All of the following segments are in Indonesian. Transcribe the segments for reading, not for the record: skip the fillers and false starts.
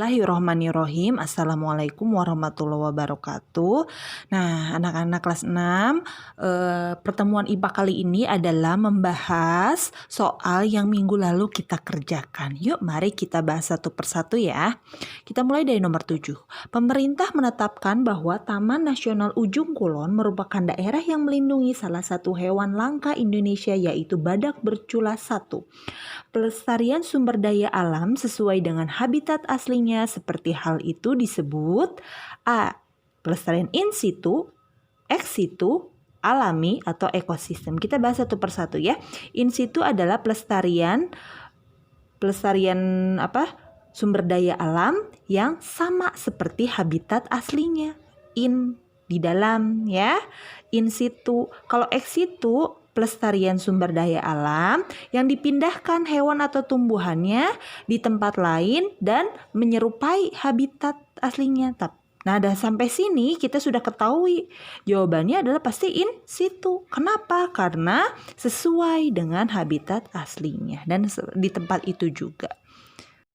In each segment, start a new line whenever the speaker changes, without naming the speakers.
Bismillahirrahmanirrahim. Assalamualaikum warahmatullahi wabarakatuh. Nah, anak-anak kelas 6, pertemuan IPA kali ini adalah membahas soal yang minggu lalu kita kerjakan. Yuk, mari kita bahas satu persatu ya. Kita mulai dari nomor 7. Pemerintah menetapkan bahwa Taman Nasional Ujung Kulon merupakan daerah yang melindungi salah satu hewan langka Indonesia, yaitu badak bercula 1. Pelestarian sumber daya alam sesuai dengan habitat aslinya seperti hal itu disebut A. Pelestarian in situ, ex situ, alami atau ekosistem. Kita bahas satu persatu ya. In situ adalah pelestarian sumber daya alam yang sama seperti habitat aslinya. In, di dalam ya. In situ. Kalau ex situ, pelestarian sumber daya alam yang dipindahkan hewan atau tumbuhannya di tempat lain dan menyerupai habitat aslinya. Nah, sampai sini kita sudah ketahui jawabannya adalah pasti in situ. Kenapa? Karena sesuai dengan habitat aslinya dan di tempat itu juga.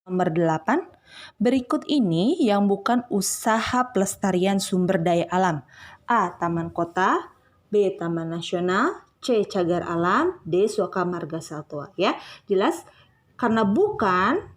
Nomor 8. Berikut ini yang bukan usaha pelestarian sumber daya alam. A. Taman kota, B. Taman nasional, C. Cagar alam, D. Suaka Marga Satwa. Ya, jelas karena bukan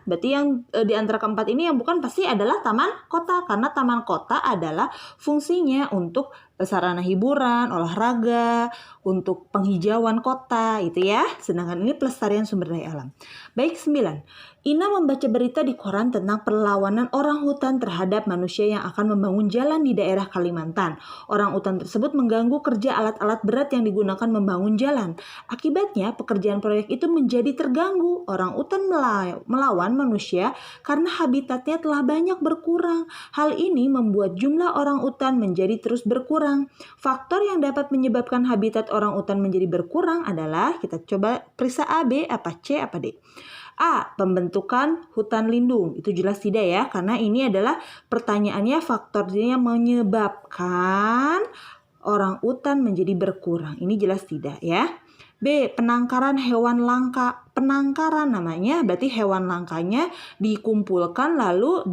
berarti yang di antara keempat ini yang bukan pasti adalah taman kota, karena taman kota adalah fungsinya untuk sarana hiburan, olahraga, untuk penghijauan kota itu ya. Sedangkan ini pelestarian sumber daya alam. Baik, 9. Ina membaca berita di koran tentang perlawanan orang hutan terhadap manusia yang akan membangun jalan di daerah Kalimantan. Orang hutan tersebut mengganggu kerja alat-alat berat yang digunakan membangun jalan. Akibatnya pekerjaan proyek itu menjadi terganggu. Orang hutan melawan manusia karena habitatnya telah banyak berkurang. Hal ini membuat jumlah orang hutan menjadi terus berkurang. Faktor yang dapat menyebabkan habitat orang hutan menjadi berkurang adalah, kita coba periksa A, B, apa C, apa D. A. Pembentukan hutan lindung. Itu jelas tidak ya, karena ini adalah pertanyaannya faktornya menyebabkan orang hutan menjadi berkurang. Ini jelas tidak ya. B. Penangkaran hewan langka. Penangkaran namanya berarti hewan langkanya dikumpulkan lalu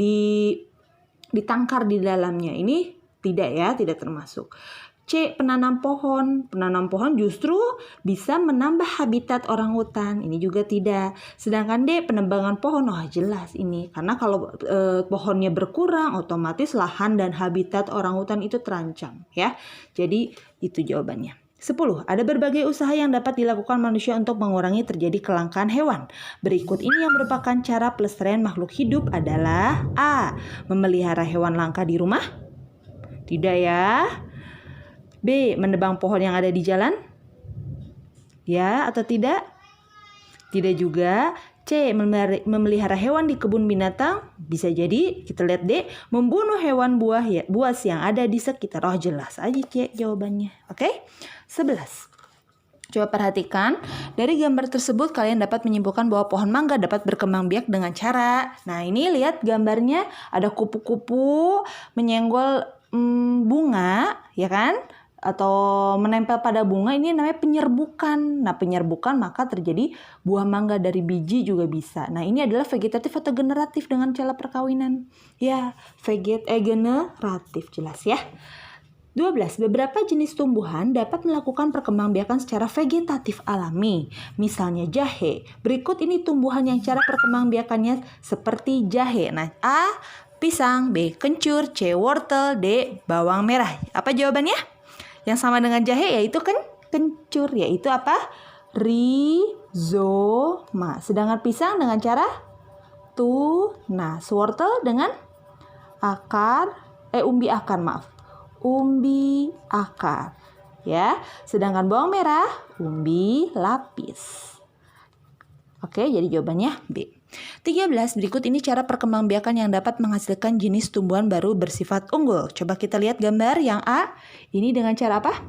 ditangkar di dalamnya. Ini tidak ya, tidak termasuk. C. Penanam pohon. Penanam pohon justru bisa menambah habitat orang hutan. Ini juga tidak. Sedangkan D. Penebangan pohon. Oh, jelas ini. Karena kalau pohonnya berkurang, otomatis lahan dan habitat orang hutan itu terancam ya. Jadi itu jawabannya. 10. Ada berbagai usaha yang dapat dilakukan manusia untuk mengurangi terjadi kelangkaan hewan. Berikut ini yang merupakan cara pelestarian makhluk hidup adalah A. Memelihara hewan langka di rumah. Tidak ya. B. Menebang pohon yang ada di jalan. Ya atau tidak? Tidak juga. C. Memelihara hewan di kebun binatang. Bisa jadi. Kita lihat D. Membunuh hewan buas yang ada di sekitar. Oh, jelas aja C jawabannya. Oke? 11. Coba perhatikan, dari gambar tersebut kalian dapat menyimpulkan bahwa pohon mangga dapat berkembang biak dengan cara. Nah, ini lihat gambarnya, ada kupu-kupu menyenggol bunga, ya kan? Atau menempel pada bunga, ini namanya penyerbukan. Nah, penyerbukan maka terjadi buah mangga dari biji juga bisa. Nah, ini adalah vegetatif atau generatif dengan cara perkawinan. Ya, generatif, jelas ya. 12. Beberapa jenis tumbuhan dapat melakukan perkembangbiakan secara vegetatif alami. Misalnya jahe. Berikut ini tumbuhan yang cara perkembangbiakannya seperti jahe. Nah, A. Pisang, B. Kencur, C. Wortel, D. Bawang merah. Apa jawabannya? Yang sama dengan jahe yaitu kencur, yaitu apa? Rizoma. Sedangkan pisang dengan cara tunas. Wortel dengan umbi akar. Ya. Sedangkan bawang merah umbi lapis. Oke, jadi jawabannya B. 13. Berikut ini cara perkembangbiakan yang dapat menghasilkan jenis tumbuhan baru bersifat unggul. Coba kita lihat gambar yang A. Ini dengan cara apa?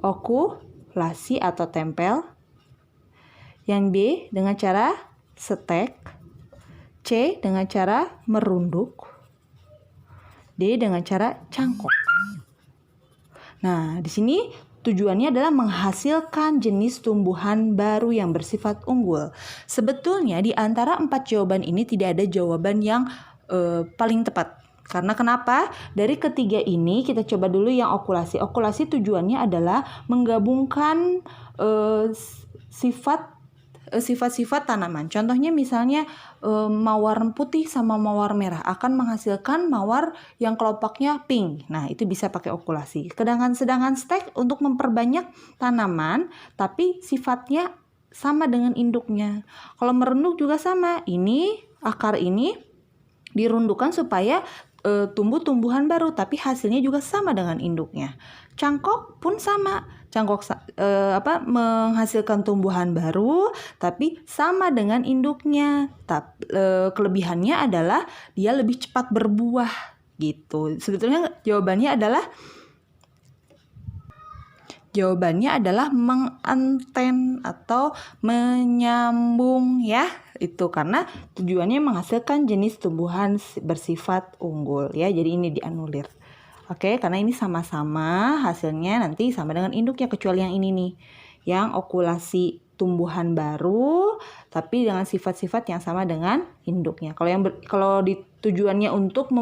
Okulasi atau tempel. Yang B dengan cara stek. C dengan cara merunduk. D dengan cara cangkok. Nah, di sini tujuannya adalah menghasilkan jenis tumbuhan baru yang bersifat unggul. Sebetulnya di antara 4 jawaban ini tidak ada jawaban yang paling tepat. Karena kenapa? Dari ketiga ini kita coba dulu yang okulasi. Okulasi tujuannya adalah menggabungkan sifat-sifat tanaman. Contohnya misalnya mawar putih sama mawar merah akan menghasilkan mawar yang kelompoknya pink. Nah, itu bisa pakai okulasi. Sedangkan stek untuk memperbanyak tanaman tapi sifatnya sama dengan induknya. Kalau merunduk juga sama. Ini akar ini dirundukan supaya tumbuh tumbuhan baru, tapi hasilnya juga sama dengan induknya. Cangkok pun sama. Cangkok menghasilkan tumbuhan baru, tapi sama dengan induknya. Kelebihannya adalah dia lebih cepat berbuah gitu. Sebetulnya jawabannya adalah menganten atau menyambung ya. Itu karena tujuannya menghasilkan jenis tumbuhan bersifat unggul ya. Jadi ini dianulir. Oke, karena ini sama-sama hasilnya nanti sama dengan induknya, kecuali yang ini nih. Yang okulasi tumbuhan baru tapi dengan sifat-sifat yang sama dengan induknya. Kalau tujuannya untuk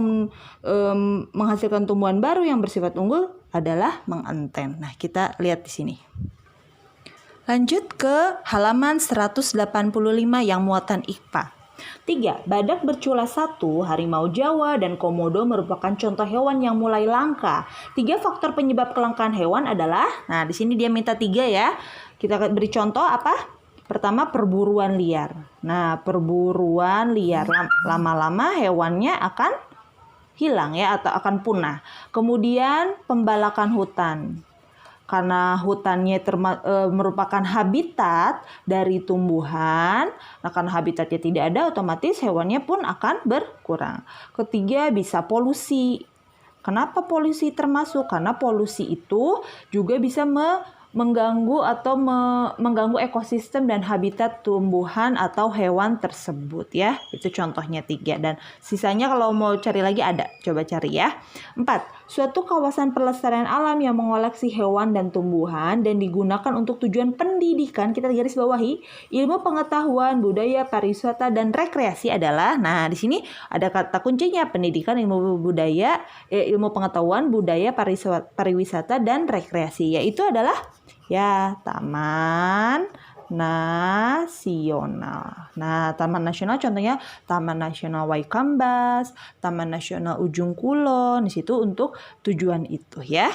menghasilkan tumbuhan baru yang bersifat unggul adalah menganten. Nah, kita lihat di sini. Lanjut ke halaman 185 yang muatan IKPA. 3. Badak bercula 1, harimau Jawa, dan komodo merupakan contoh hewan yang mulai langka. 3 faktor penyebab kelangkaan hewan adalah, nah di sini dia minta 3 ya. Kita beri contoh apa? Pertama, perburuan liar. Nah, perburuan liar lama-lama hewannya akan hilang ya atau akan punah. Kemudian pembalakan hutan. Karena hutannya merupakan habitat dari tumbuhan, nah karena habitatnya tidak ada, otomatis hewannya pun akan berkurang. Ketiga, bisa polusi. Kenapa polusi termasuk? Karena polusi itu juga bisa mengganggu atau mengganggu ekosistem dan habitat tumbuhan atau hewan tersebut ya. Itu contohnya 3 dan sisanya kalau mau cari lagi ada. Coba cari ya. 4. Suatu kawasan pelestarian alam yang mengoleksi hewan dan tumbuhan dan digunakan untuk tujuan pendidikan, kita garis bawahi, ilmu pengetahuan, budaya, pariwisata dan rekreasi adalah, nah di sini ada kata kuncinya, pendidikan, ilmu budaya, ilmu pengetahuan, budaya, pariwisata dan rekreasi, yaitu adalah ya taman nasional. Nah, taman nasional contohnya Taman Nasional Waikambas, Taman Nasional Ujung Kulon, di situ untuk tujuan itu ya.